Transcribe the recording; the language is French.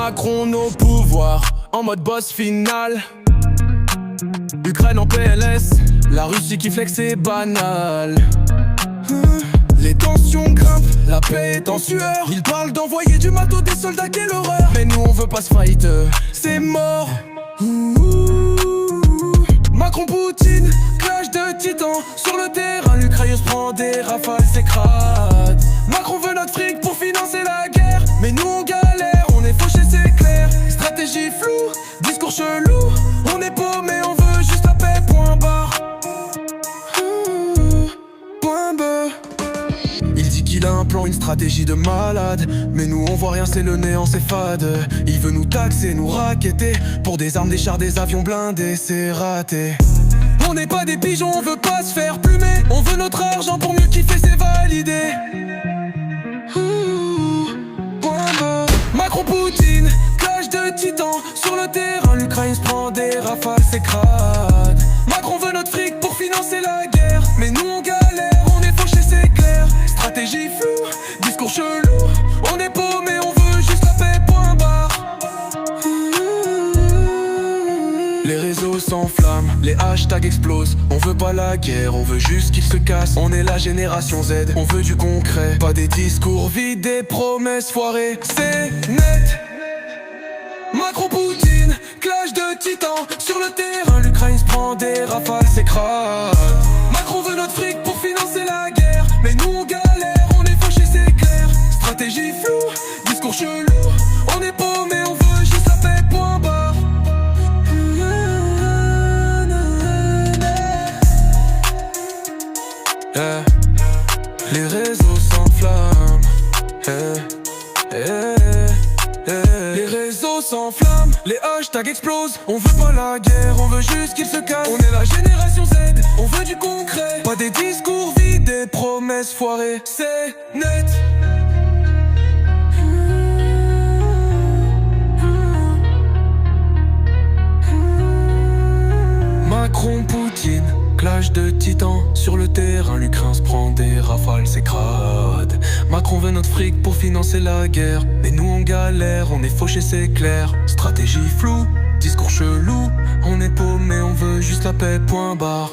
Macron au pouvoir, en mode boss final. Ukraine en PLS, la Russie qui flex c'est banal. Les tensions grimpent, la paix est en sueur. Ils parlent d'envoyer du matos, des soldats, quelle horreur. Mais nous on veut pas se fight, c'est mort. Macron Poutine, clash de titans. Sur le terrain, l'Ukraine se prend des rafales, c'est crade. Macron veut notre fric pour financer la guerre. Mais nous on galère, on est fauchés, c'est clair. Stratégie floue, discours chelou. On est paumé, on veut juste la paix, point barre. Point B. Il dit qu'il a un plan, une stratégie de malade. Mais nous on voit rien, c'est le néant, c'est fade. Il veut nous taxer, nous racketter. Pour des armes, des chars, des avions blindés, c'est raté. On n'est pas des pigeons, on veut pas se faire plumer. On veut notre argent pour mieux kiffer, c'est validé. Macron Poutine, clash de titans. Sur le terrain, l'Ukraine se prend des rafales, c'est crade. Macron veut notre fric pour financer la guerre. Mais nous on galère, on est fauchés, c'est clair. Stratégie floue, discours chelou. On est paumé, on veut juste la paix, point barre. Les réseaux s'enflamment, les hashtags explosent. On veut pas la guerre, on veut juste qu'ils se cassent. On est la génération Z, on veut du concret. Pas des discours vides, des promesses foirées. C'est net. Macron Poutine, clash de titans. Sur le terrain, l'Ukraine se prend des rafales, c'est crade. Macron veut notre fric pour financer la guerre. Mais nous on galère, on est fauchés, c'est clair. Stratégie floue, discours chelou. On est paumé, on veut juste la paix, point barre. Yeah. Les réseaux s'enflamment, les réseaux s'enflamment, les hashtags explosent. On veut pas la guerre, on veut juste qu'ils se cassent. On est la génération Z, on veut du concret. Pas des discours vides, des promesses foirées. C'est net. Macron Poutine, clash de titans. Sur le terrain, l'Ukraine se prend des rafales, c'est crade. Macron veut notre fric pour financer la guerre. Mais nous on galère, on est fauchés, c'est clair. Stratégie floue, discours chelou. On est paumé, on veut juste la paix, point barre.